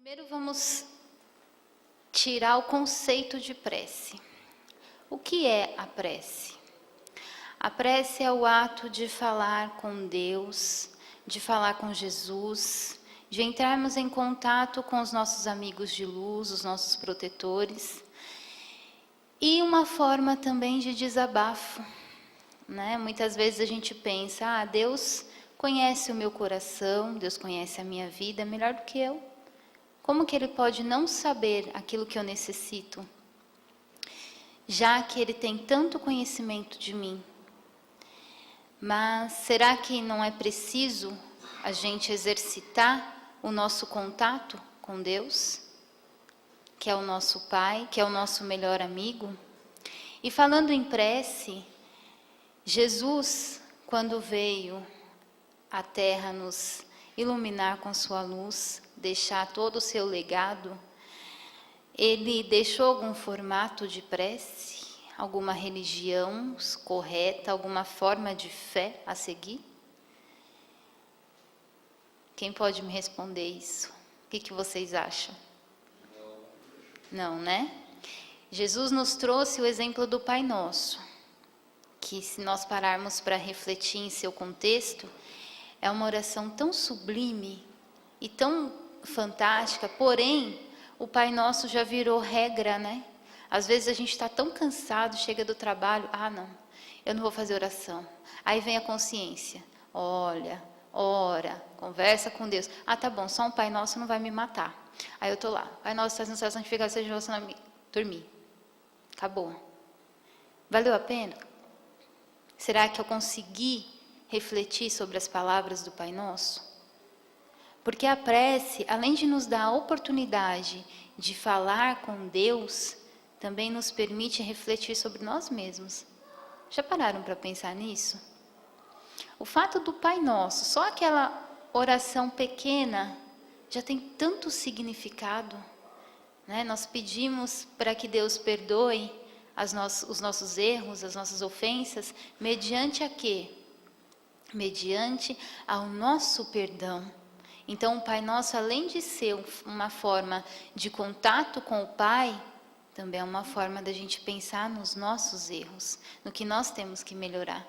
Primeiro vamos tirar o conceito de prece. O que é a prece? A prece é o ato de falar com Deus, de falar com Jesus, de entrarmos em contato com os nossos amigos de luz, os nossos protetores, e uma forma também de desabafo, né? Muitas vezes a gente pensa, Deus conhece o meu coração, Deus conhece a minha vida melhor do que eu. Como que Ele pode não saber aquilo que eu necessito, já que Ele tem tanto conhecimento de mim? Mas será que não é preciso a gente exercitar o nosso contato com Deus, que é o nosso Pai, que é o nosso melhor amigo? E falando em prece, Jesus, quando veio à Terra nos iluminar com sua luz, deixar todo o seu legado, Ele deixou algum formato de prece, alguma religião correta, alguma forma de fé a seguir? Quem pode me responder isso? O que vocês acham? Não, né? Jesus nos trouxe o exemplo do Pai Nosso, que se nós pararmos para refletir em seu contexto, é uma oração tão sublime e tão fantástica, porém, o Pai Nosso já virou regra, né? Às vezes a gente está tão cansado, chega do trabalho, não, eu não vou fazer oração. Aí vem a consciência, olha, ora, conversa com Deus. Tá bom, só um Pai Nosso não vai me matar. Aí eu estou lá, Pai Nosso, estás no céu, santificado seja o vosso nome. Dormi, acabou. Valeu a pena? Será que eu consegui refletir sobre as palavras do Pai Nosso? Porque a prece, além de nos dar a oportunidade de falar com Deus, também nos permite refletir sobre nós mesmos. Já pararam para pensar nisso? O fato do Pai Nosso, só aquela oração pequena, já tem tanto significado, né? Nós pedimos para que Deus perdoe os nossos erros, as nossas ofensas, mediante a quê? Mediante ao nosso perdão. Então, o Pai Nosso, além de ser uma forma de contato com o Pai, também é uma forma da gente pensar nos nossos erros, no que nós temos que melhorar.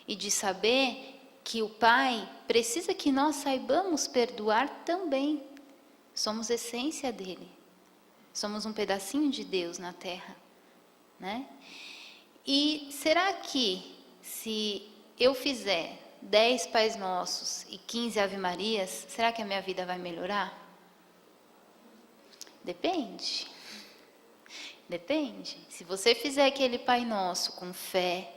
E de saber que o Pai precisa que nós saibamos perdoar também. Somos essência dele. Somos um pedacinho de Deus na Terra, né? E será que, se eu fizer 10 Pais Nossos e 15 Ave Marias, será que a minha vida vai melhorar? Depende. Depende. Se você fizer aquele Pai Nosso com fé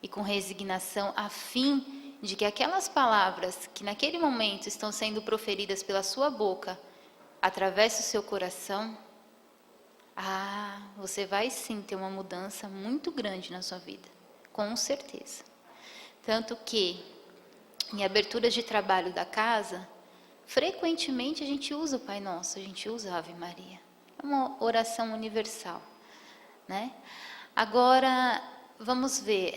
e com resignação, a fim de que aquelas palavras que naquele momento estão sendo proferidas pela sua boca, atravessem o seu coração, você vai sim ter uma mudança muito grande na sua vida. Com certeza. Tanto que, em aberturas de trabalho da casa, frequentemente a gente usa o Pai Nosso, a gente usa a Ave Maria. É uma oração universal, né? Agora, vamos ver,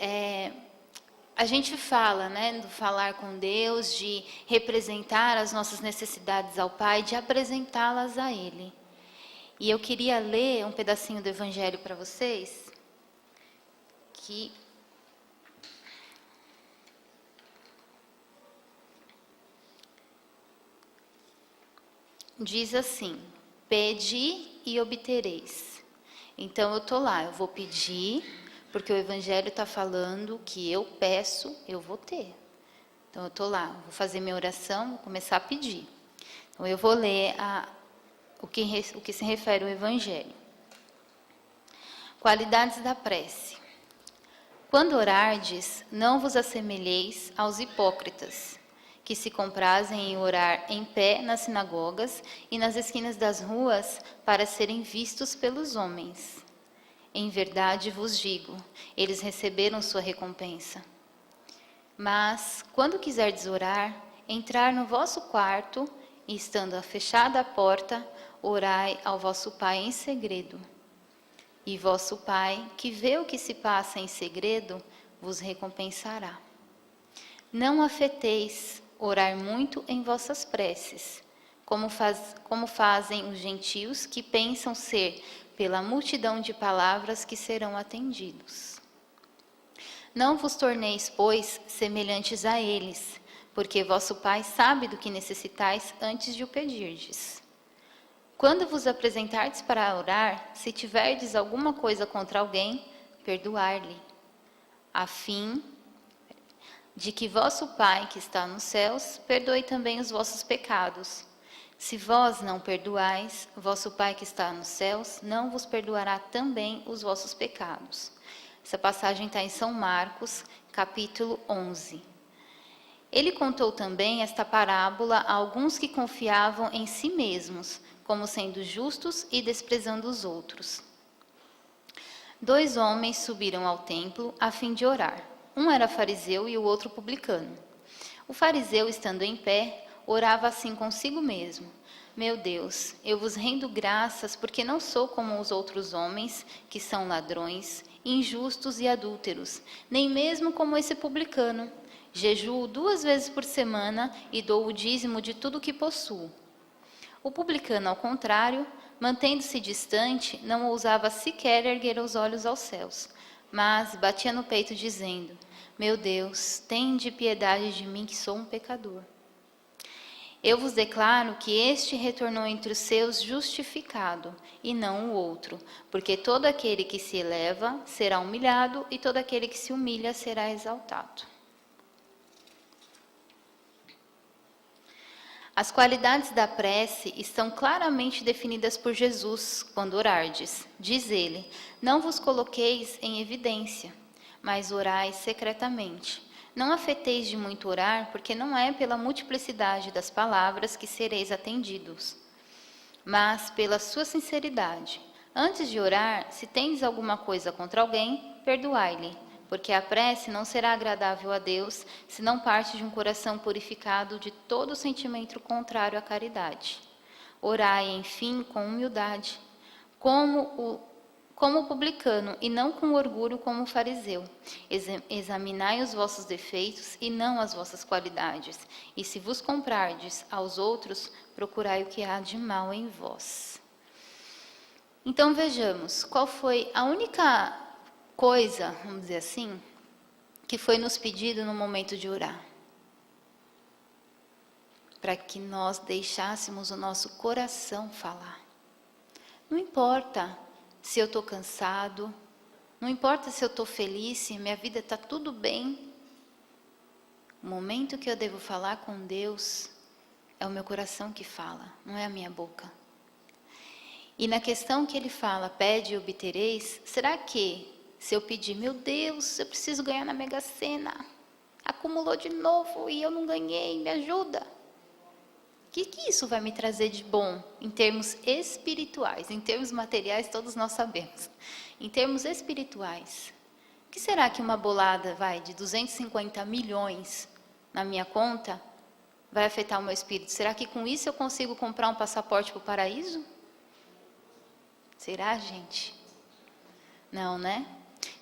a gente fala, né, do falar com Deus, de representar as nossas necessidades ao Pai, de apresentá-las a Ele. E eu queria ler um pedacinho do Evangelho para vocês, que diz assim: pedi e obtereis. Então eu estou lá, eu vou pedir, porque o Evangelho está falando que eu peço, eu vou ter. Então eu estou lá, vou fazer minha oração, vou começar a pedir. Então eu vou ler o que se refere ao Evangelho. Qualidades da prece. Quando orardes, não vos assemelheis aos hipócritas, que se comprazem em orar em pé nas sinagogas e nas esquinas das ruas para serem vistos pelos homens. Em verdade vos digo, eles receberam sua recompensa. Mas, quando quiserdes orar, entrar no vosso quarto e, estando fechada a porta, orai ao vosso Pai em segredo. E vosso Pai, que vê o que se passa em segredo, vos recompensará. Não afeteis orar muito em vossas preces, como fazem os gentios que pensam ser pela multidão de palavras que serão atendidos. Não vos torneis, pois, semelhantes a eles, porque vosso Pai sabe do que necessitais antes de o pedirdes. Quando vos apresentardes para orar, se tiverdes alguma coisa contra alguém, perdoar-lhe, a fim de que vosso Pai, que está nos céus, perdoe também os vossos pecados. Se vós não perdoais, vosso Pai que está nos céus não vos perdoará também os vossos pecados. Essa passagem está em São Marcos, capítulo 11. Ele contou também esta parábola a alguns que confiavam em si mesmos, como sendo justos e desprezando os outros. 2 homens subiram ao templo a fim de orar. Um era fariseu e o outro publicano. O fariseu, estando em pé, orava assim consigo mesmo: Meu Deus, eu vos rendo graças porque não sou como os outros homens, que são ladrões, injustos e adúlteros, nem mesmo como esse publicano. Jejuo 2 vezes por semana e dou o dízimo de tudo que possuo. O publicano, ao contrário, mantendo-se distante, não ousava sequer erguer os olhos aos céus, mas batia no peito dizendo: Meu Deus, tende piedade de mim que sou um pecador. Eu vos declaro que este retornou entre os seus justificado, e não o outro, porque todo aquele que se eleva será humilhado, e todo aquele que se humilha será exaltado. As qualidades da prece estão claramente definidas por Jesus quando orardes. Diz ele: Não vos coloqueis em evidência, mas orai secretamente. Não afeteis de muito orar, porque não é pela multiplicidade das palavras que sereis atendidos, mas pela sua sinceridade. Antes de orar, se tendes alguma coisa contra alguém, perdoai-lhe, porque a prece não será agradável a Deus, se não parte de um coração purificado de todo sentimento contrário à caridade. Orai, enfim, com humildade, como o publicano, e não com orgulho como o fariseu. Examinai os vossos defeitos e não as vossas qualidades, e se vos comprardes aos outros, procurai o que há de mal em vós. Então vejamos, qual foi a única coisa, vamos dizer assim, que foi nos pedido no momento de orar? Para que nós deixássemos o nosso coração falar. Não importa se eu estou cansado, não importa se eu estou feliz, se minha vida está tudo bem. O momento que eu devo falar com Deus é o meu coração que fala, não é a minha boca. E na questão que ele fala, pede e obtereis, será que se eu pedir, meu Deus, eu preciso ganhar na Mega Sena, acumulou de novo e eu não ganhei, me ajuda? O que isso vai me trazer de bom em termos espirituais? Em termos materiais, todos nós sabemos. Em termos espirituais, o que será que uma bolada de 250 milhões na minha conta vai afetar o meu espírito? Será que com isso eu consigo comprar um passaporte para o paraíso? Será, gente? Não, né?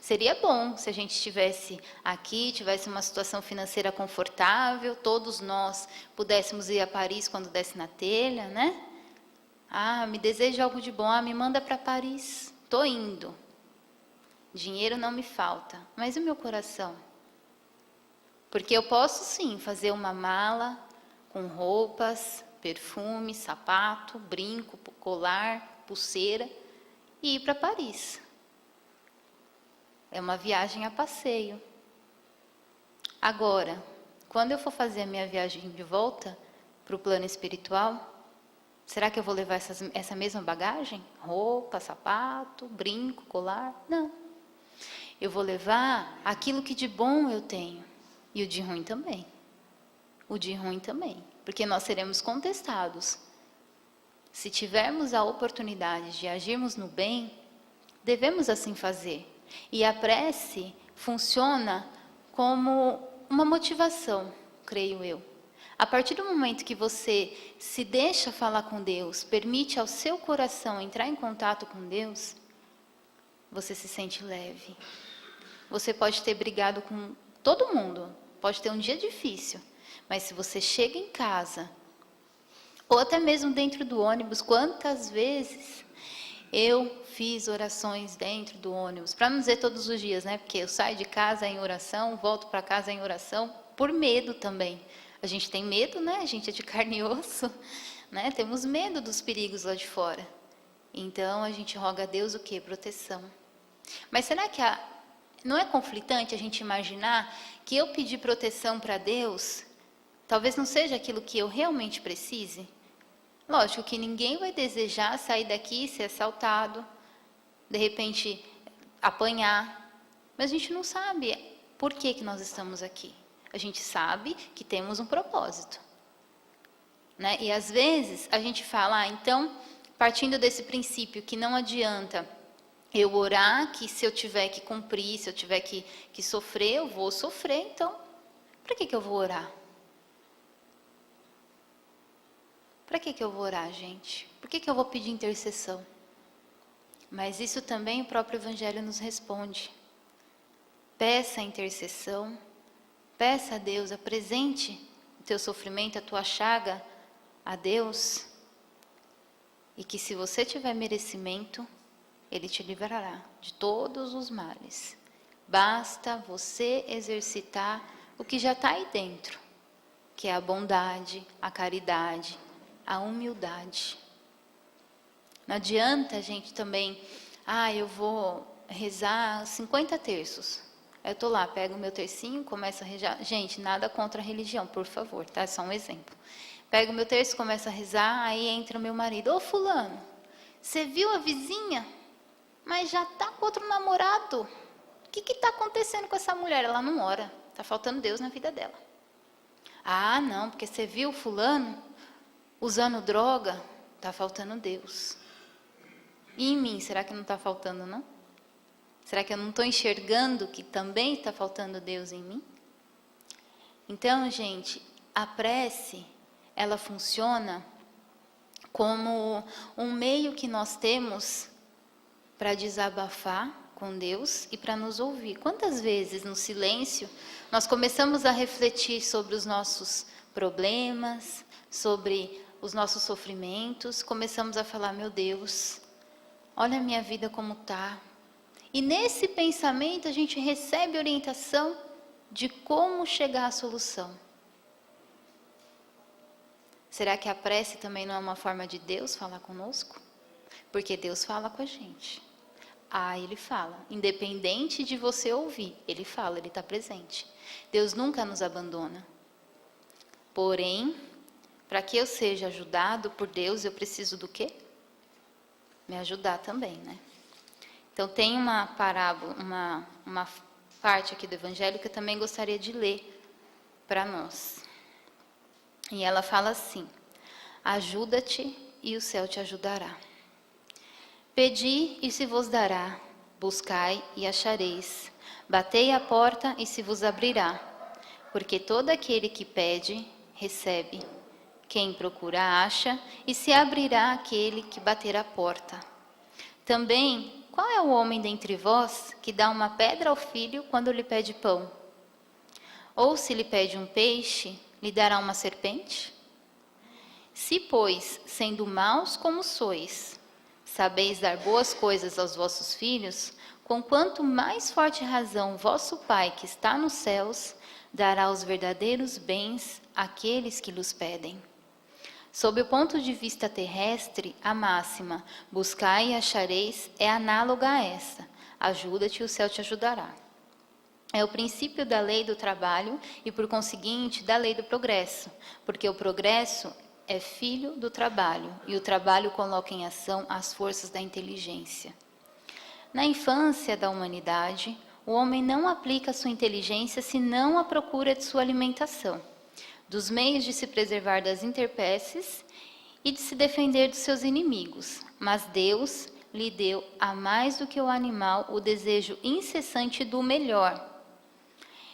Seria bom se a gente estivesse aqui, tivesse uma situação financeira confortável, todos nós pudéssemos ir a Paris quando desse na telha, né? Ah, me deseja algo de bom, me manda para Paris, estou indo. Dinheiro não me falta, mas e o meu coração? Porque eu posso sim fazer uma mala com roupas, perfume, sapato, brinco, colar, pulseira e ir para Paris. É uma viagem a passeio. Agora, quando eu for fazer a minha viagem de volta para o plano espiritual, será que eu vou levar essa mesma bagagem? Roupa, sapato, brinco, colar? Não. Eu vou levar aquilo que de bom eu tenho. E o de ruim também. O de ruim também. Porque nós seremos contestados. Se tivermos a oportunidade de agirmos no bem, devemos assim fazer. E a prece funciona como uma motivação, creio eu. A partir do momento que você se deixa falar com Deus, permite ao seu coração entrar em contato com Deus, você se sente leve. Você pode ter brigado com todo mundo, pode ter um dia difícil, mas se você chega em casa, Ou até mesmo dentro do ônibus, quantas vezes eu fiz orações dentro do ônibus, para não dizer todos os dias, né? Porque eu saio de casa em oração, volto para casa em oração, por medo também. A gente tem medo, né? A gente é de carne e osso, né? Temos medo dos perigos lá de fora. Então a gente roga a Deus o quê? Proteção. Mas será que não é conflitante a gente imaginar que eu pedir proteção para Deus, talvez não seja aquilo que eu realmente precise? Lógico que ninguém vai desejar sair daqui e ser assaltado, de repente apanhar, mas a gente não sabe por que nós estamos aqui. A gente sabe que temos um propósito, né? E às vezes a gente fala, então, partindo desse princípio que não adianta eu orar, que se eu tiver que cumprir, se eu tiver que sofrer, eu vou sofrer, então, para que eu vou orar? Para que eu vou orar, gente? Por que eu vou pedir intercessão? Mas isso também o próprio Evangelho nos responde. Peça a intercessão, peça a Deus, apresente o teu sofrimento, a tua chaga a Deus, e que se você tiver merecimento, Ele te livrará de todos os males. Basta você exercitar o que já está aí dentro, que é a bondade, a caridade, a humildade. Não adianta a gente também, eu vou rezar 50 terços. Eu estou lá, pego o meu tercinho, começo a rezar. Gente, nada contra a religião, por favor, tá? É só um exemplo. Pego o meu terço, começo a rezar, aí entra o meu marido. Ô fulano, você viu a vizinha? Mas já está com outro namorado. O que está acontecendo com essa mulher? Ela não ora, está faltando Deus na vida dela. Ah, não, porque você viu fulano usando droga, está faltando Deus. E em mim, será que não está faltando, não? Será que eu não estou enxergando que também está faltando Deus em mim? Então, gente, a prece, ela funciona como um meio que nós temos para desabafar com Deus e para nos ouvir. Quantas vezes no silêncio nós começamos a refletir sobre os nossos problemas, sobre os nossos sofrimentos, começamos a falar, meu Deus, olha a minha vida como está. E nesse pensamento a gente recebe orientação de como chegar à solução. Será que a prece também não é uma forma de Deus falar conosco? Porque Deus fala com a gente. Ele fala. Independente de você ouvir, Ele fala, Ele está presente. Deus nunca nos abandona. Porém, para que eu seja ajudado por Deus, eu preciso do quê? Me ajudar também, né? Então, tem uma parábola, uma parte aqui do Evangelho que eu também gostaria de ler para nós. E ela fala assim: ajuda-te e o céu te ajudará. Pedi e se vos dará, buscai e achareis, batei à porta e se vos abrirá. Porque todo aquele que pede, recebe. Quem procura, acha, e se abrirá aquele que bater à porta. Também, qual é o homem dentre vós que dá uma pedra ao filho quando lhe pede pão? Ou se lhe pede um peixe, lhe dará uma serpente? Se, pois, sendo maus como sois, sabeis dar boas coisas aos vossos filhos, com quanto mais forte razão vosso Pai que está nos céus dará os verdadeiros bens àqueles que lhes pedem. Sob o ponto de vista terrestre, a máxima buscai e achareis é análoga a essa: ajuda-te e o céu te ajudará. É o princípio da lei do trabalho e, por conseguinte, da lei do progresso, porque o progresso é filho do trabalho e o trabalho coloca em ação as forças da inteligência. Na infância da humanidade, o homem não aplica sua inteligência senão à procura de sua alimentação, dos meios de se preservar das intempéries e de se defender dos seus inimigos. Mas Deus lhe deu, a mais do que o animal, o desejo incessante do melhor.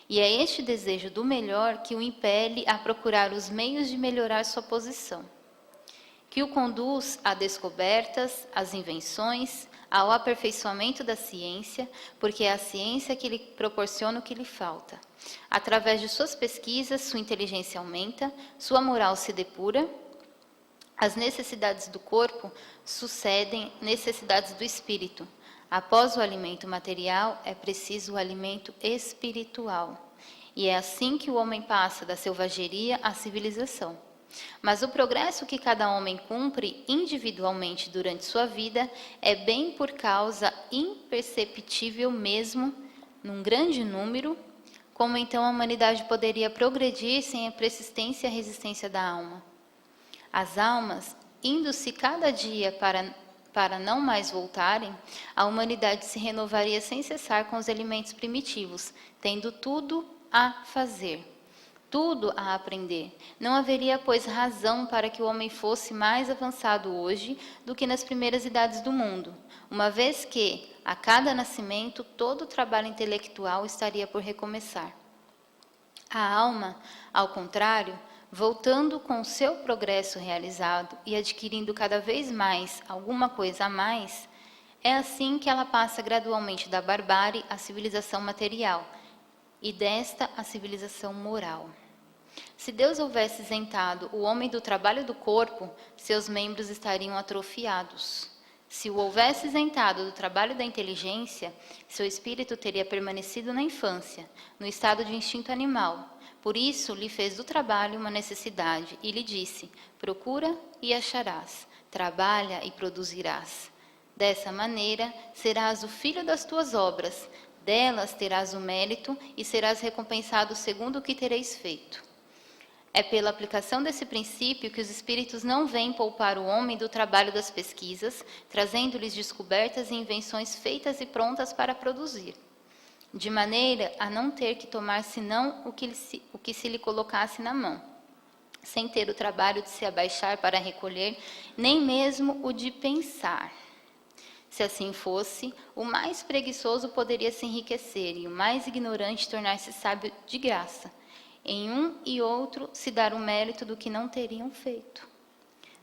E é este desejo do melhor que o impele a procurar os meios de melhorar sua posição, que o conduz a descobertas, às invenções, ao aperfeiçoamento da ciência, porque é a ciência que lhe proporciona o que lhe falta. Através de suas pesquisas, sua inteligência aumenta, sua moral se depura, As necessidades do corpo sucedem necessidades do espírito. Após o alimento material, é preciso o alimento espiritual. E é assim que o homem passa da selvageria à civilização. Mas o progresso que cada homem cumpre individualmente durante sua vida é bem por causa imperceptível mesmo, num grande número, como então a humanidade poderia progredir sem a persistência e a resistência da alma. As almas, indo-se cada dia para não mais voltarem, a humanidade se renovaria sem cessar com os elementos primitivos, tendo tudo a fazer, tudo a aprender. Não haveria, pois, razão para que o homem fosse mais avançado hoje do que nas primeiras idades do mundo, uma vez que, a cada nascimento, todo o trabalho intelectual estaria por recomeçar. A alma, ao contrário, voltando com o seu progresso realizado e adquirindo cada vez mais alguma coisa a mais, é assim que ela passa gradualmente da barbárie à civilização material e desta à civilização moral. Se Deus houvesse isentado o homem do trabalho do corpo, seus membros estariam atrofiados. Se o houvesse isentado do trabalho da inteligência, seu espírito teria permanecido na infância, no estado de instinto animal. Por isso, lhe fez do trabalho uma necessidade e lhe disse: procura e acharás, trabalha e produzirás. Dessa maneira, serás o filho das tuas obras, delas terás o mérito e serás recompensado segundo o que tereis feito. É pela aplicação desse princípio que os espíritos não vêm poupar o homem do trabalho das pesquisas, trazendo-lhes descobertas e invenções feitas e prontas para produzir, de maneira a não ter que tomar senão o que se lhe colocasse na mão, sem ter o trabalho de se abaixar para recolher, nem mesmo o de pensar. Se assim fosse, o mais preguiçoso poderia se enriquecer e o mais ignorante tornar-se sábio de graça. Em um e outro se dar o mérito do que não teriam feito.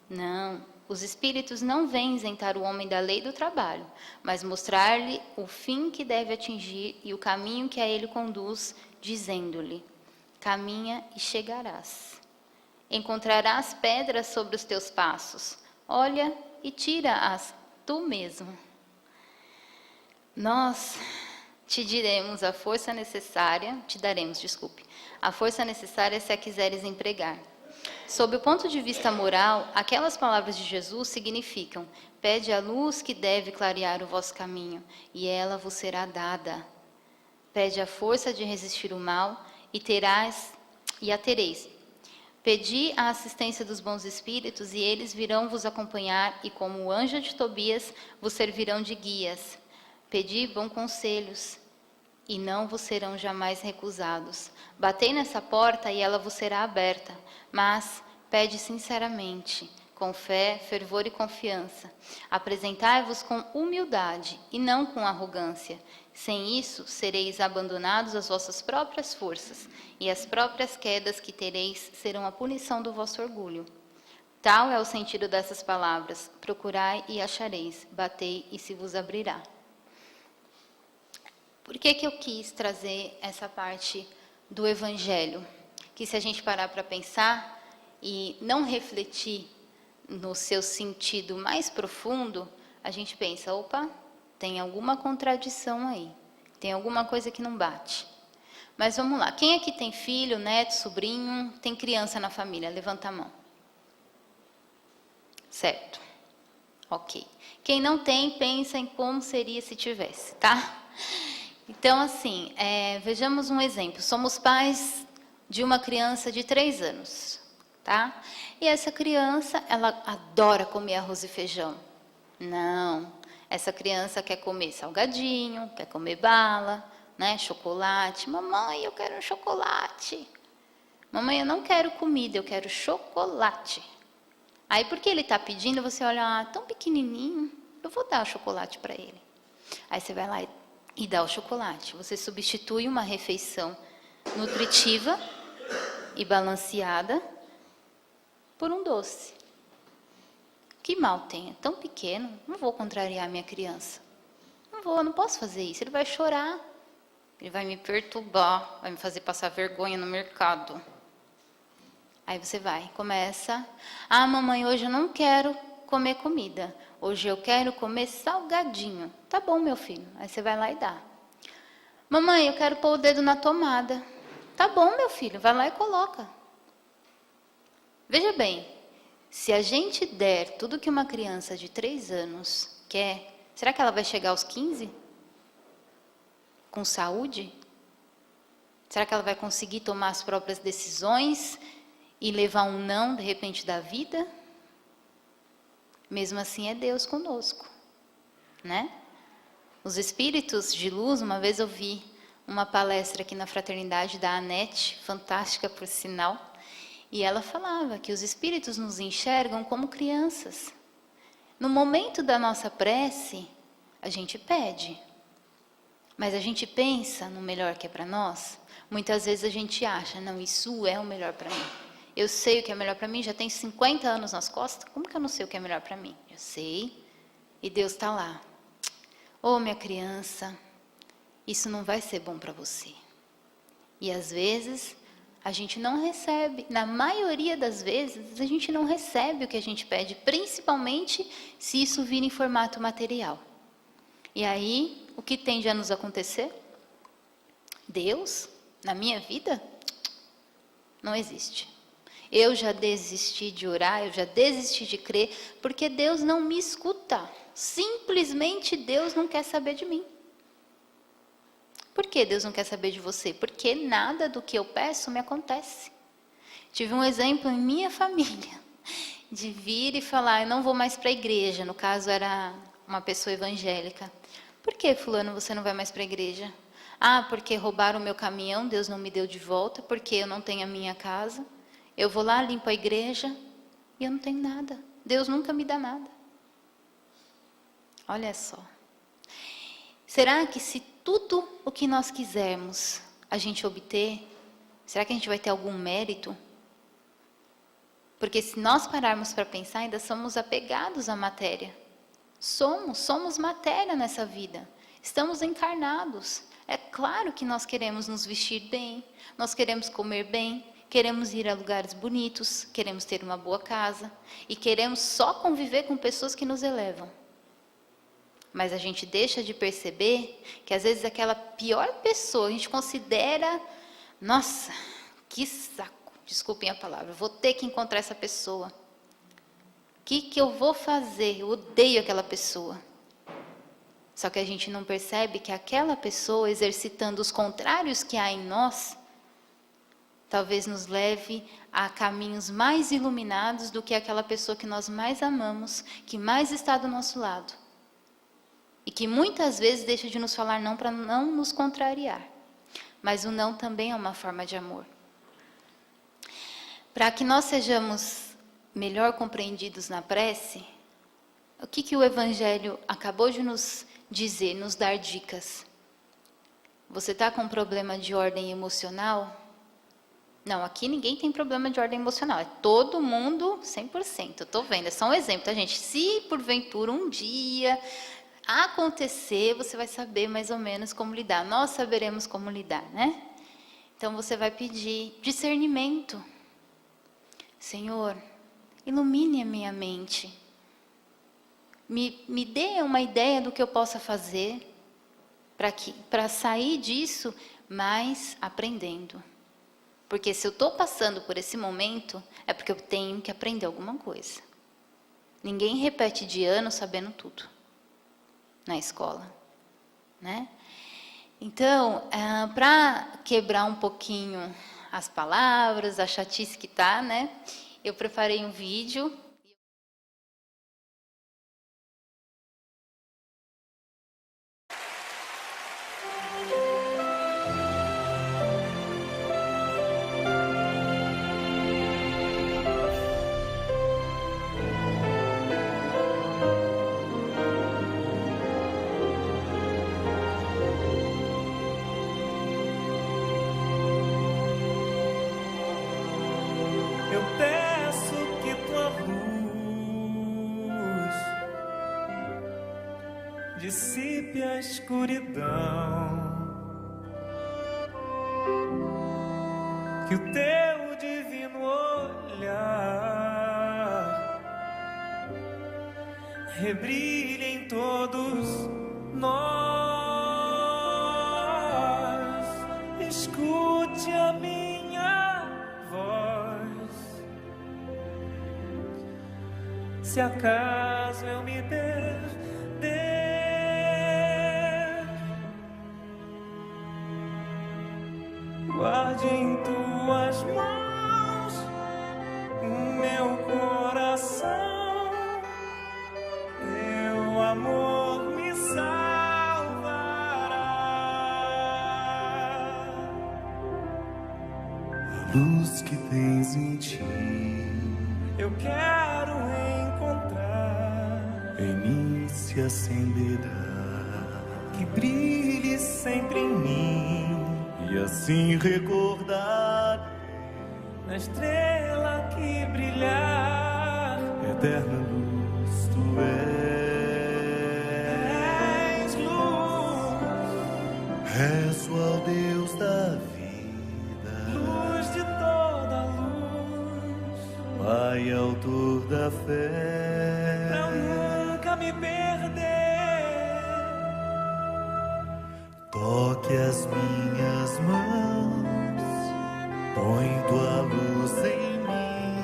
Não, os espíritos não vêm isentar o homem da lei do trabalho, mas mostrar-lhe o fim que deve atingir e o caminho que a ele conduz, dizendo-lhe: caminha e chegarás. Encontrarás pedras sobre os teus passos, olha e tira-as tu mesmo. Nós te daremos a força necessária se a quiseres empregar. Sob o ponto de vista moral, aquelas palavras de Jesus significam: pede a luz que deve clarear o vosso caminho, e ela vos será dada. Pede a força de resistir o mal, e a tereis. Pedi a assistência dos bons espíritos, e eles virão vos acompanhar, e como o anjo de Tobias, vos servirão de guias. Pedi bons conselhos, e não vos serão jamais recusados. Batei nessa porta e ela vos será aberta, mas pede sinceramente, com fé, fervor e confiança. Apresentai-vos com humildade e não com arrogância. Sem isso, sereis abandonados às vossas próprias forças, e as próprias quedas que tereis serão a punição do vosso orgulho. Tal é o sentido dessas palavras: procurai e achareis, batei e se vos abrirá. Por que eu quis trazer essa parte do Evangelho? Que se a gente parar para pensar e não refletir no seu sentido mais profundo, a gente pensa: opa, tem alguma contradição aí, tem alguma coisa que não bate. Mas vamos lá, quem aqui tem filho, neto, sobrinho, tem criança na família? Levanta a mão. Certo. Ok. Quem não tem, pensa em como seria se tivesse, tá? Então, assim, vejamos um exemplo. Somos pais de uma criança de 3 anos, tá? E essa criança, ela adora comer arroz e feijão. Não, essa criança quer comer salgadinho, quer comer bala, né, chocolate. Mamãe, eu quero um chocolate. Mamãe, eu não quero comida, eu quero chocolate. Aí, porque ele está pedindo, você olha, tão pequenininho, eu vou dar o chocolate para ele. Aí você vai lá e dá o chocolate. Você substitui uma refeição nutritiva e balanceada por um doce. Que mal tem? É tão pequeno, não vou contrariar minha criança. Não posso fazer isso. Ele vai chorar, ele vai me perturbar, vai me fazer passar vergonha no mercado. Aí você vai, começa. Ah, mamãe, hoje eu não quero comer comida. Hoje eu quero comer salgadinho. Tá bom, meu filho. Aí você vai lá e dá. Mamãe, eu quero pôr o dedo na tomada. Tá bom, meu filho. Vai lá e coloca. Veja bem, se a gente der tudo que uma criança de 3 anos quer, será que ela vai chegar aos 15? Com saúde? Será que ela vai conseguir tomar as próprias decisões e levar um não, de repente, da vida? Mesmo assim é Deus conosco, né? Os espíritos de luz, uma vez eu vi uma palestra aqui na Fraternidade da Anete, fantástica por sinal, e ela falava que os espíritos nos enxergam como crianças. No momento da nossa prece, a gente pede, mas a gente pensa no melhor que é para nós. Muitas vezes a gente acha, não, isso é o melhor para mim. Eu sei o que é melhor para mim, já tenho 50 anos nas costas, como que eu não sei o que é melhor para mim? Eu sei, e Deus está lá. Ô, minha criança, isso não vai ser bom para você. E às vezes a gente não recebe, na maioria das vezes, a gente não recebe o que a gente pede, principalmente se isso vir em formato material. E aí, o que tende a nos acontecer? Deus, na minha vida, não existe. Eu já desisti de orar, eu já desisti de crer, porque Deus não me escuta. Simplesmente Deus não quer saber de mim. Por que Deus não quer saber de você? Porque nada do que eu peço me acontece. Tive um exemplo em minha família, de vir e falar, eu não vou mais para a igreja. No caso, era uma pessoa evangélica. Por que, fulano, você não vai mais para a igreja? Ah, porque roubaram o meu caminhão, Deus não me deu de volta, porque eu não tenho a minha casa. Eu vou lá, limpo a igreja e eu não tenho nada. Deus nunca me dá nada. Olha só. Será que se tudo o que nós quisermos a gente obter, será que a gente vai ter algum mérito? Porque se nós pararmos para pensar, ainda somos apegados à matéria. Somos matéria nessa vida. Estamos encarnados. É claro que nós queremos nos vestir bem, nós queremos comer bem, queremos ir a lugares bonitos, queremos ter uma boa casa e queremos só conviver com pessoas que nos elevam. Mas a gente deixa de perceber que às vezes aquela pior pessoa, a gente considera, nossa, que saco, desculpem a palavra, vou ter que encontrar essa pessoa. O que eu vou fazer? Eu odeio aquela pessoa. Só que a gente não percebe que aquela pessoa, exercitando os contrários que há em nós, talvez nos leve a caminhos mais iluminados do que aquela pessoa que nós mais amamos, que mais está do nosso lado. E que muitas vezes deixa de nos falar não para não nos contrariar. Mas o não também é uma forma de amor. Para que nós sejamos melhor compreendidos na prece, o que o Evangelho acabou de nos dizer, nos dar dicas? Você está com um problema de ordem emocional? Não, aqui ninguém tem problema de ordem emocional. É todo mundo 100%. Eu estou vendo, é só um exemplo, tá, gente? Se porventura um dia acontecer, você vai saber mais ou menos como lidar. Nós saberemos como lidar, né? Então você vai pedir discernimento. Senhor, ilumine a minha mente. Me dê uma ideia do que eu possa fazer para sair disso, mas aprendendo. Porque se eu estou passando por esse momento, é porque eu tenho que aprender alguma coisa. Ninguém repete de ano sabendo tudo na escola, né? Então, para quebrar um pouquinho as palavras, a chatice que tá, né? Eu preparei um vídeo. Eu peço que tua luz dissipe a escuridão, que o teu divino olhar você brilhe em todos nós. Escute a minha voz. Se acaso eu me perder, guarde em tuas mãos o meu coração. Teu amor me salvará. A luz que tens em ti Eu quero encontrar, em mim se acenderá, que brilhe sempre em mim, e assim recordar na estrela que brilhar. eterna luz tu És luz, rezo ao Deus da vida, luz de toda luz, Pai autor da pra fé. eu nunca me perder. Toque as minhas mãos, põe tua luz em mim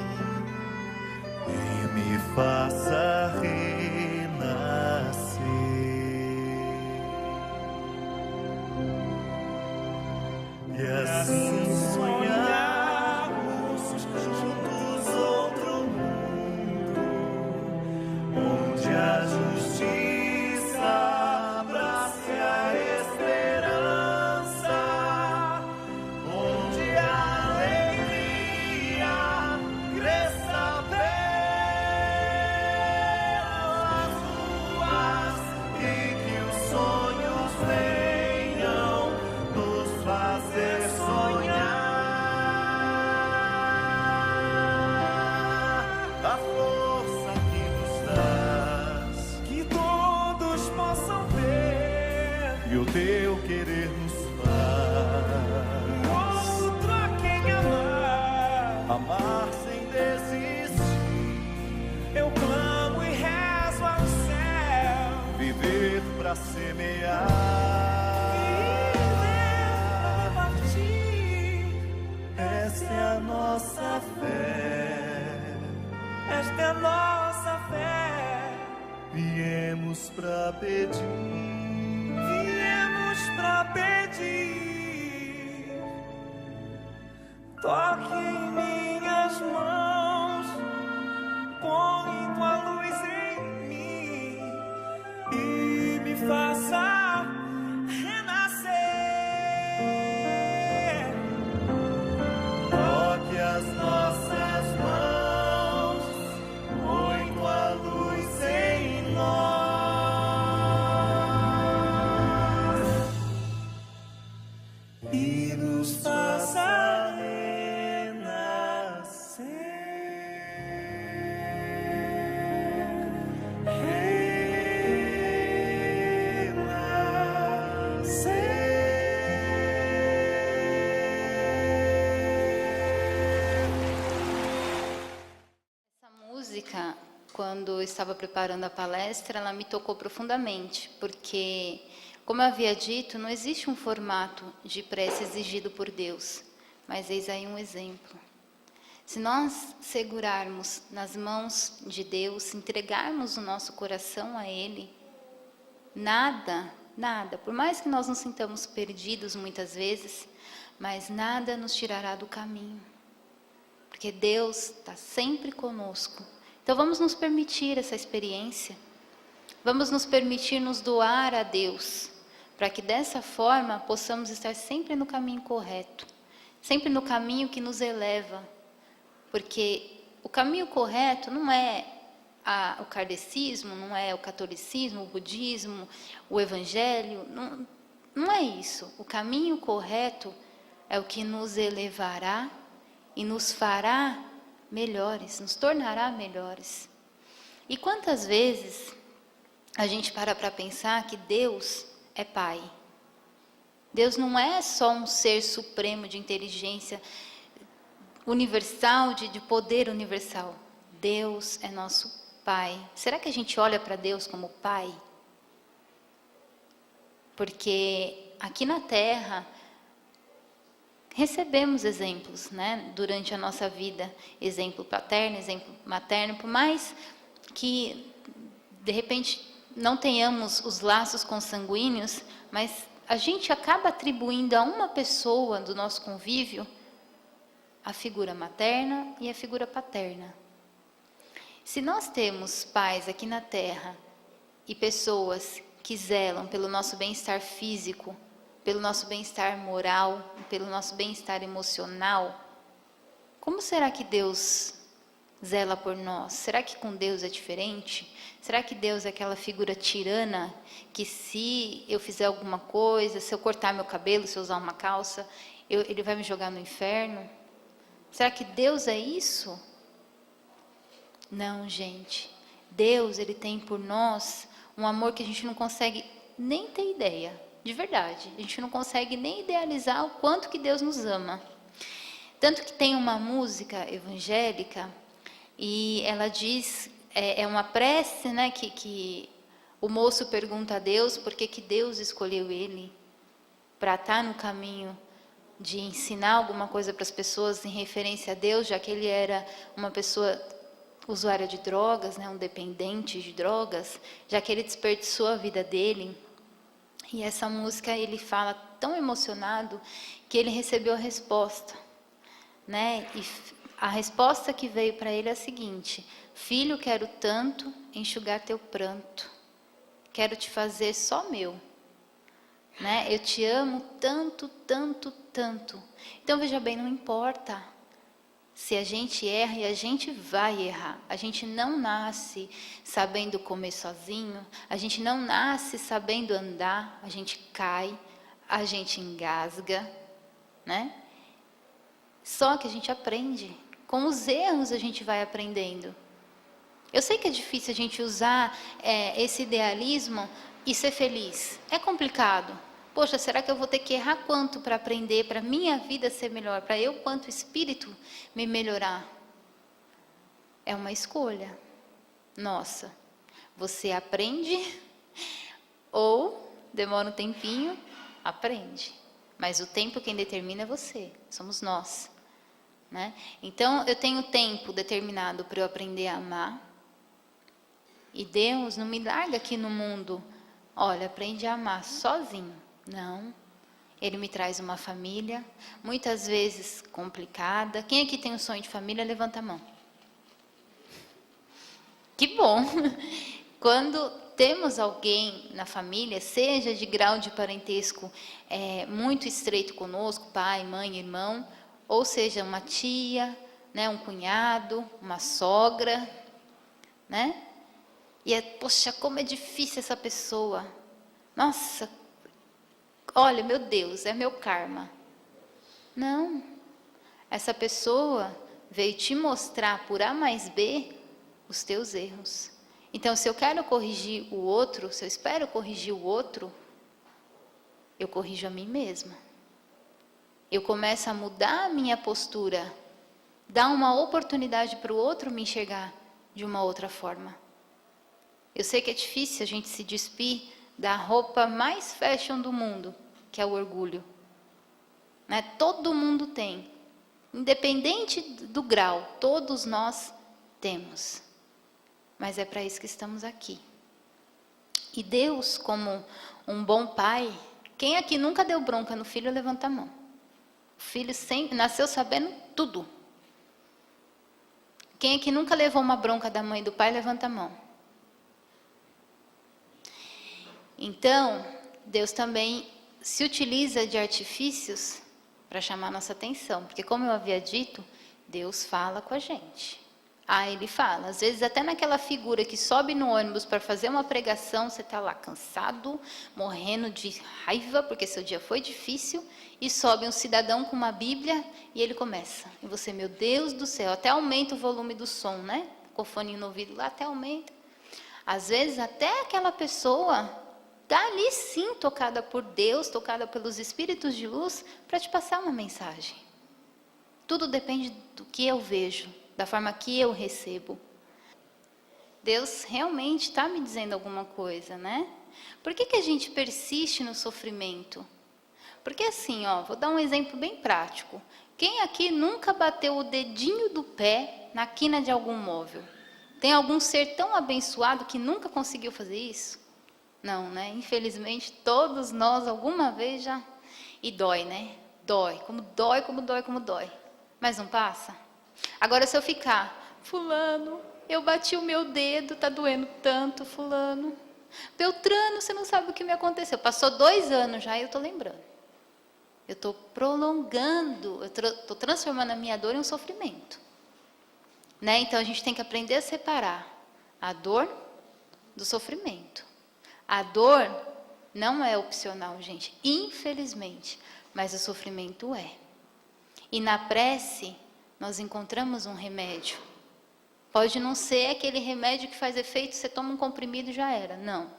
e me faça renascer. E assim sonharmos juntos outro mundo, onde a justiça abrace a esperança, onde a alegria cresça pelas ruas e que os sonhos venham nos fazer sonhar. A força que nos dás Que todos possam ver e o teu querer nos faz outro a quem amar. amar sem desistir, Eu clamo e rezo ao céu, viver pra semear. viver pra partir. Essa é a nossa fé, Esta é a nossa fé. viemos pra pedir. Viemos pra pedir. Toque em minhas mãos, põe tua luz em mim e me faça renascer. Toque as nossas mãos, põe tua luz em nós e nos faça Essa música, quando eu estava preparando a palestra, ela me tocou profundamente, porque, como eu havia dito, não existe um formato de prece exigido por Deus, mas eis aí um exemplo. Se nós segurarmos nas mãos de Deus, entregarmos o nosso coração a Ele, nada, por mais que nós nos sintamos perdidos muitas vezes, mas nada nos tirará do caminho. Porque Deus está sempre conosco. Então vamos nos permitir essa experiência. Vamos nos permitir nos doar a Deus, para que dessa forma possamos estar sempre no caminho correto, sempre no caminho que nos eleva. Porque o caminho correto não é o kardecismo, não é o catolicismo, o budismo, o evangelho, não é isso. O caminho correto é o que nos elevará e nos fará melhores, nos tornará melhores. E quantas vezes a gente para pensar que Deus é Pai? Deus não é só um ser supremo de inteligência universal, de poder universal. Deus é nosso pai, será que a gente olha para Deus como pai? Porque aqui na Terra recebemos exemplos, né, durante a nossa vida, exemplo paterno, exemplo materno, por mais que de repente não tenhamos os laços consanguíneos, mas a gente acaba atribuindo a uma pessoa do nosso convívio a figura materna e a figura paterna. Se nós temos pais aqui na Terra e pessoas que zelam pelo nosso bem-estar físico, pelo nosso bem-estar moral, pelo nosso bem-estar emocional, como será que Deus zela por nós? Será que com Deus é diferente? Será que Deus é aquela figura tirana que se eu fizer alguma coisa, se eu cortar meu cabelo, se eu usar uma calça, Ele vai me jogar no inferno? Será que Deus é isso? Não, gente. Deus, Ele tem por nós um amor que a gente não consegue nem ter ideia. De verdade. A gente não consegue nem idealizar o quanto que Deus nos ama. Tanto que tem uma música evangélica e ela diz, é uma prece, né, que o moço pergunta a Deus por que Deus escolheu ele para estar no caminho de ensinar alguma coisa para as pessoas em referência a Deus, já que ele era uma pessoa usuária de drogas, né, um dependente de drogas, já que ele desperdiçou a vida dele. E essa música ele fala tão emocionado que ele recebeu a resposta, né? E a resposta que veio para ele é a seguinte: filho, quero tanto enxugar teu pranto, quero te fazer só meu, né? Eu te amo tanto, tanto, tanto. Então veja bem, não importa se a gente erra, e a gente vai errar. A gente não nasce sabendo comer sozinho, a gente não nasce sabendo andar, a gente cai, a gente engasga, né? Só que a gente aprende. Com os erros a gente vai aprendendo. Eu sei que é difícil a gente usar esse idealismo e ser feliz. É complicado. Poxa, será que eu vou ter que errar quanto para aprender, para minha vida ser melhor, para eu, quanto espírito, me melhorar? É uma escolha nossa. Você aprende ou demora um tempinho, aprende. Mas o tempo quem determina é você, somos nós, né? Então, eu tenho tempo determinado para eu aprender a amar. E Deus não me larga aqui no mundo, olha, aprende a amar sozinho. Não, Ele me traz uma família, muitas vezes complicada. Quem aqui tem um sonho de família, levanta a mão. Que bom! Quando temos alguém na família, seja de grau de parentesco muito estreito conosco, pai, mãe, irmão, ou seja, uma tia, né, um cunhado, uma sogra, né? E poxa, como é difícil essa pessoa. Nossa, olha, meu Deus, é meu karma. Não. Essa pessoa veio te mostrar por A mais B os teus erros. Então, se eu quero corrigir o outro, se eu espero corrigir o outro, eu corrijo a mim mesma. Eu começo a mudar a minha postura, dar uma oportunidade para o outro me enxergar de uma outra forma. Eu sei que é difícil a gente se despir da roupa mais fashion do mundo, que é o orgulho. Né? Todo mundo tem. Independente do grau, todos nós temos. Mas é para isso que estamos aqui. E Deus, como um bom pai, quem aqui nunca deu bronca no filho, levanta a mão. O filho nasceu sabendo tudo. Quem aqui nunca levou uma bronca da mãe e do pai, levanta a mão. Então, Deus também se utiliza de artifícios para chamar nossa atenção. Porque, como eu havia dito, Deus fala com a gente. Ele fala. Às vezes, até naquela figura que sobe no ônibus para fazer uma pregação, você está lá cansado, morrendo de raiva, porque seu dia foi difícil, e sobe um cidadão com uma Bíblia e ele começa. E você, meu Deus do céu, até aumenta o volume do som, né? Com o fone no ouvido lá, até aumenta. Às vezes, até aquela pessoa está ali sim tocada por Deus, tocada pelos espíritos de luz, para te passar uma mensagem. Tudo depende do que eu vejo, da forma que eu recebo. Deus realmente está me dizendo alguma coisa, né? Por que a gente persiste no sofrimento? Porque assim, ó, vou dar um exemplo bem prático. Quem aqui nunca bateu o dedinho do pé na quina de algum móvel? Tem algum ser tão abençoado que nunca conseguiu fazer isso? Não, né? Infelizmente, todos nós alguma vez já... E dói, né? Dói, como dói, como dói, como dói. Mas não passa? Agora, se eu ficar, fulano, eu bati o meu dedo, tá doendo tanto, fulano. Beltrano, você não sabe o que me aconteceu. Passou 2 anos já e eu estou lembrando. Eu estou prolongando, eu estou transformando a minha dor em um sofrimento. Né? Então, a gente tem que aprender a separar a dor do sofrimento. A dor não é opcional, gente, infelizmente, mas o sofrimento é. E na prece, nós encontramos um remédio. Pode não ser aquele remédio que faz efeito, você toma um comprimido e já era, não.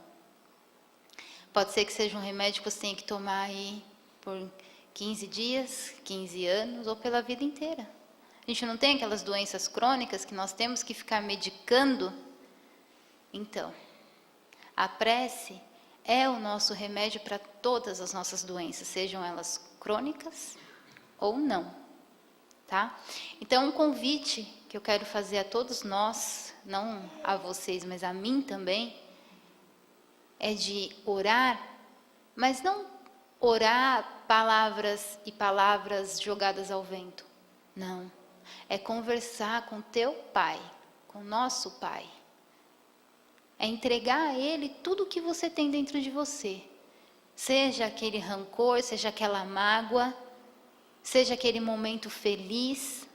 Pode ser que seja um remédio que você tenha que tomar aí por 15 dias, 15 anos ou pela vida inteira. A gente não tem aquelas doenças crônicas que nós temos que ficar medicando? Então, a prece é o nosso remédio para todas as nossas doenças, sejam elas crônicas ou não, tá? Então, um convite que eu quero fazer a todos nós, não a vocês, mas a mim também, é de orar, mas não orar palavras e palavras jogadas ao vento, não. É conversar com teu Pai, com nosso Pai. É entregar a Ele tudo o que você tem dentro de você. Seja aquele rancor, seja aquela mágoa, seja aquele momento feliz.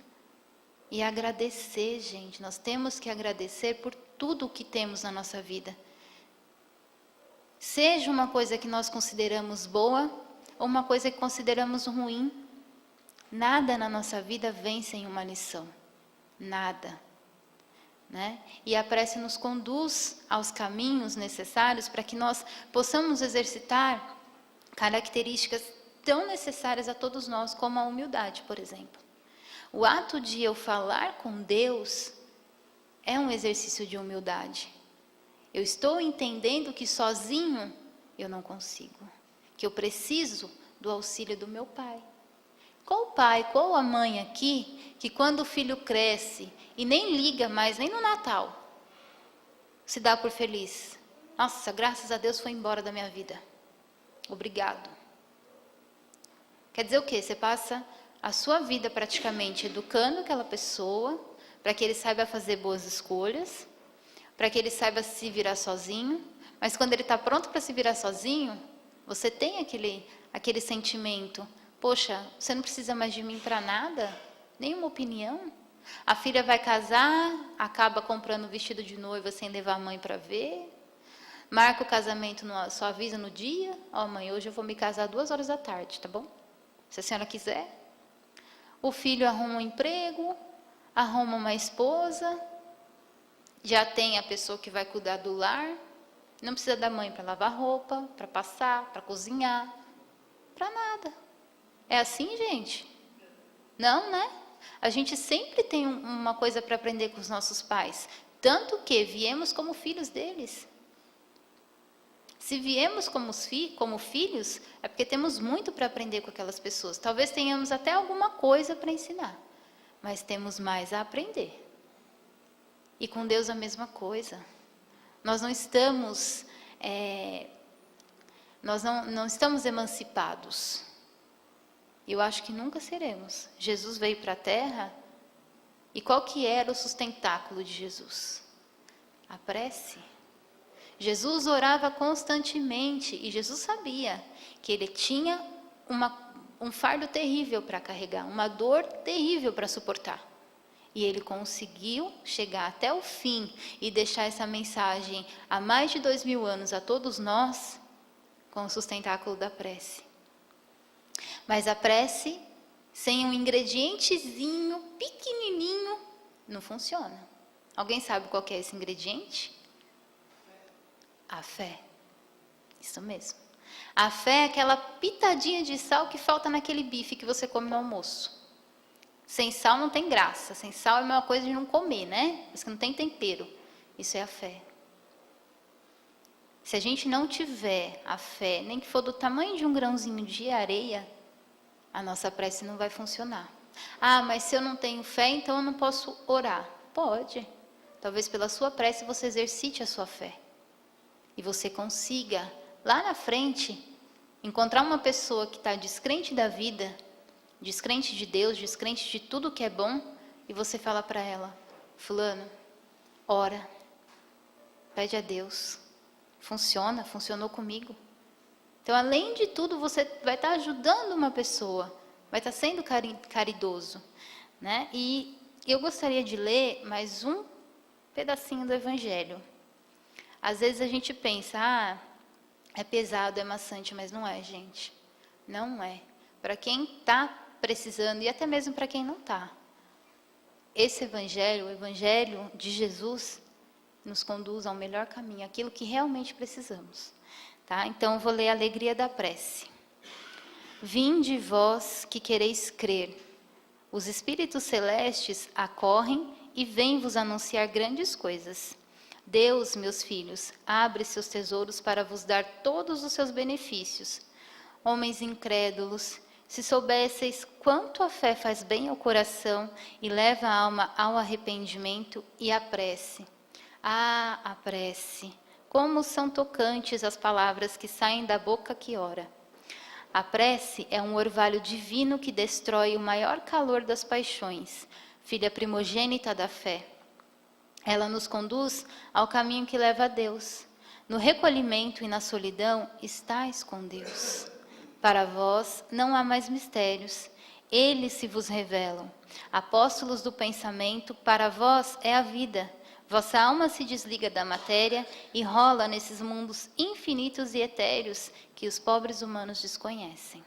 E agradecer, gente. Nós temos que agradecer por tudo o que temos na nossa vida. Seja uma coisa que nós consideramos boa ou uma coisa que consideramos ruim. Nada na nossa vida vem sem uma lição. Nada. Né? E a prece nos conduz aos caminhos necessários para que nós possamos exercitar características tão necessárias a todos nós, como a humildade, por exemplo. O ato de eu falar com Deus é um exercício de humildade. Eu estou entendendo que sozinho eu não consigo, que eu preciso do auxílio do meu Pai. Qual pai, qual a mãe aqui, que quando o filho cresce e nem liga mais, nem no Natal, se dá por feliz? Nossa, graças a Deus foi embora da minha vida. Obrigado. Quer dizer o quê? Você passa a sua vida praticamente educando aquela pessoa, para que ele saiba fazer boas escolhas, para que ele saiba se virar sozinho, mas quando ele está pronto para se virar sozinho, você tem aquele sentimento... Poxa, você não precisa mais de mim para nada? Nenhuma opinião? A filha vai casar, acaba comprando vestido de noiva sem levar a mãe para ver. Marca o casamento, só avisa no dia. Ó, mãe, hoje eu vou me casar 2 horas da tarde, tá bom? Se a senhora quiser. O filho arruma um emprego, arruma uma esposa, já tem a pessoa que vai cuidar do lar. Não precisa da mãe para lavar roupa, para passar, para cozinhar, para nada. É assim, gente? Não, né? A gente sempre tem uma coisa para aprender com os nossos pais. Tanto que viemos como filhos deles. Se viemos como filhos, é porque temos muito para aprender com aquelas pessoas. Talvez tenhamos até alguma coisa para ensinar. Mas temos mais a aprender. E com Deus a mesma coisa. Nós não estamos... nós não estamos emancipados. Eu acho que nunca seremos. Jesus veio para a Terra e qual que era o sustentáculo de Jesus? A prece. Jesus orava constantemente e Jesus sabia que ele tinha um fardo terrível para carregar, uma dor terrível para suportar. E ele conseguiu chegar até o fim e deixar essa mensagem há mais de 2000 anos a todos nós com o sustentáculo da prece. Mas a prece, sem um ingredientezinho pequenininho, não funciona. Alguém sabe qual que é esse ingrediente? A fé. Isso mesmo. A fé é aquela pitadinha de sal que falta naquele bife que você come no almoço. Sem sal não tem graça. Sem sal é a mesma coisa de não comer, né? Porque não tem tempero. Isso é a fé. Se a gente não tiver a fé, nem que for do tamanho de um grãozinho de areia, a nossa prece não vai funcionar. Ah, mas se eu não tenho fé, então eu não posso orar. Pode. Talvez pela sua prece você exercite a sua fé. E você consiga, lá na frente, encontrar uma pessoa que está descrente da vida, descrente de Deus, descrente de tudo que é bom, e você fala para ela: fulano, ora, pede a Deus. Funcionou comigo. Então, além de tudo, você vai estar ajudando uma pessoa, vai estar sendo caridoso, né? E eu gostaria de ler mais um pedacinho do Evangelho. Às vezes a gente pensa, é pesado, é maçante, mas não é, gente. Não é. Para quem está precisando e até mesmo para quem não está. Esse Evangelho, o Evangelho de Jesus, nos conduz ao melhor caminho, aquilo que realmente precisamos. Tá? Então, eu vou ler a alegria da prece. Vinde vós que quereis crer, os espíritos celestes acorrem e vêm vos anunciar grandes coisas. Deus, meus filhos, abre seus tesouros para vos dar todos os seus benefícios. Homens incrédulos, se soubesseis quanto a fé faz bem ao coração e leva a alma ao arrependimento e à prece. Ah, a prece! Como são tocantes as palavras que saem da boca que ora. A prece é um orvalho divino que destrói o maior calor das paixões, filha primogênita da fé. Ela nos conduz ao caminho que leva a Deus. No recolhimento e na solidão, estais com Deus. Para vós não há mais mistérios, eles se vos revelam. Apóstolos do pensamento, para vós é a vida. Vossa alma se desliga da matéria e rola nesses mundos infinitos e etéreos que os pobres humanos desconhecem.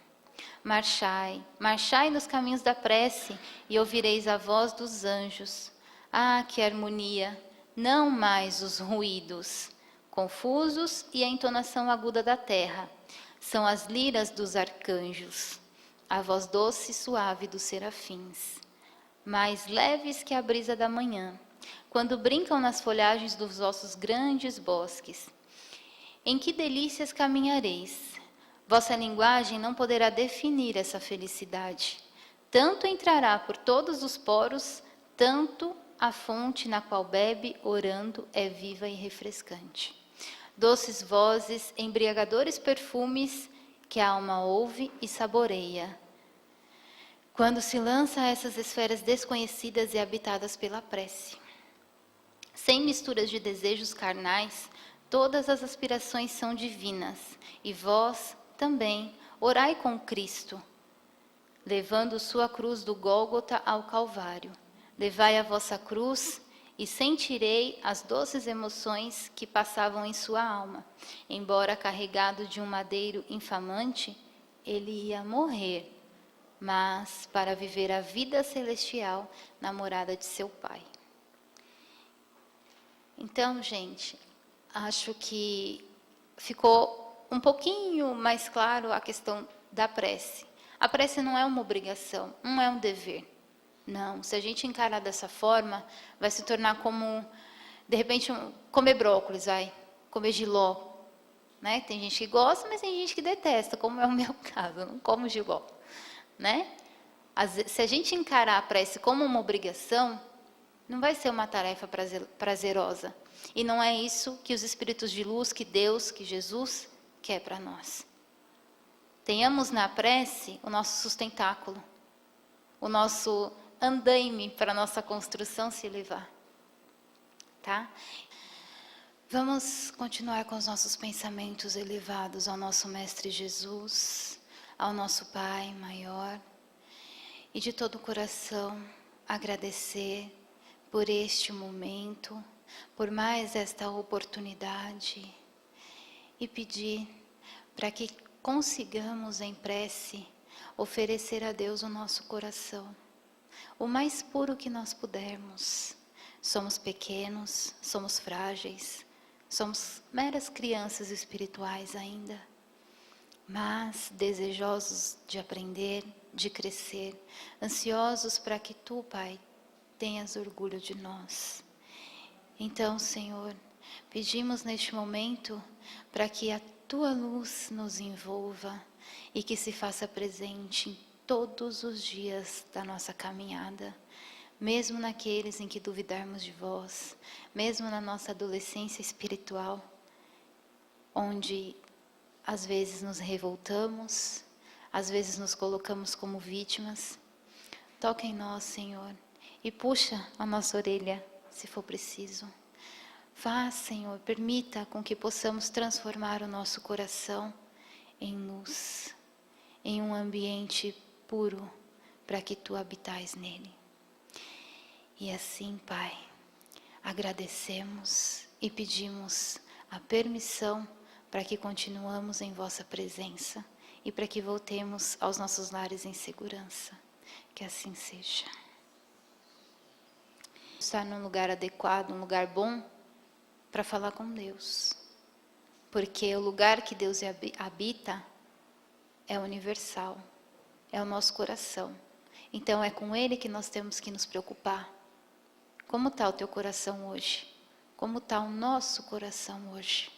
Marchai, marchai nos caminhos da prece e ouvireis a voz dos anjos. Ah, que harmonia! Não mais os ruídos confusos e a entonação aguda da terra. São as liras dos arcanjos, a voz doce e suave dos serafins, mais leves que a brisa da manhã, quando brincam nas folhagens dos vossos grandes bosques. Em que delícias caminhareis! Vossa linguagem não poderá definir essa felicidade. Tanto entrará por todos os poros, tanto a fonte na qual bebe, orando, é viva e refrescante. Doces vozes, embriagadores perfumes, que a alma ouve e saboreia. Quando se lança a essas esferas desconhecidas e habitadas pela prece. Sem misturas de desejos carnais, todas as aspirações são divinas, e vós também orai com Cristo, levando sua cruz do Gólgota ao Calvário. Levai a vossa cruz e sentirei as doces emoções que passavam em sua alma. Embora carregado de um madeiro infamante, ele ia morrer, mas para viver a vida celestial na morada de seu Pai. Então, gente, acho que ficou um pouquinho mais claro a questão da prece. A prece não é uma obrigação, não é um dever. Não, se a gente encarar dessa forma, vai se tornar como, de repente, comer brócolis, comer jiló. Né? Tem gente que gosta, mas tem gente que detesta, como é o meu caso, eu não como jiló. Né? Se a gente encarar a prece como uma obrigação, não vai ser uma tarefa prazerosa. E não é isso que os espíritos de luz, que Deus, que Jesus quer para nós. Tenhamos na prece o nosso sustentáculo, o nosso andaime para a nossa construção se elevar. Tá? Vamos continuar com os nossos pensamentos elevados ao nosso Mestre Jesus, ao nosso Pai maior, e de todo o coração agradecer por este momento, por mais esta oportunidade, e pedir para que consigamos em prece oferecer a Deus o nosso coração, o mais puro que nós pudermos. Somos pequenos, somos frágeis, somos meras crianças espirituais ainda, mas desejosos de aprender, de crescer, ansiosos para que Tu, Pai, tenhas orgulho de nós. Então, Senhor, pedimos neste momento para que a Tua luz nos envolva e que se faça presente em todos os dias da nossa caminhada, mesmo naqueles em que duvidarmos de vós, mesmo na nossa adolescência espiritual, onde às vezes nos revoltamos, às vezes nos colocamos como vítimas. Toca em nós, Senhor, e puxa a nossa orelha, se for preciso. Vá, Senhor, permita com que possamos transformar o nosso coração em luz, em um ambiente puro, para que Tu habitais nele. E assim, Pai, agradecemos e pedimos a permissão para que continuamos em Vossa presença e para que voltemos aos nossos lares em segurança. Que assim seja. Estar num lugar adequado, um lugar bom, para falar com Deus. Porque o lugar que Deus habita é universal, é o nosso coração. Então é com Ele que nós temos que nos preocupar. Como está o teu coração hoje? Como está o nosso coração hoje?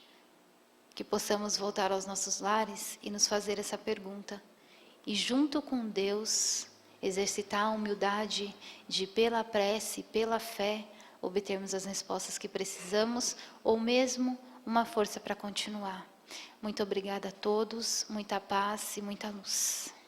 Que possamos voltar aos nossos lares e nos fazer essa pergunta. E junto com Deus, exercitar a humildade de, pela prece, pela fé, obtermos as respostas que precisamos, ou mesmo uma força para continuar. Muito obrigada a todos, muita paz e muita luz.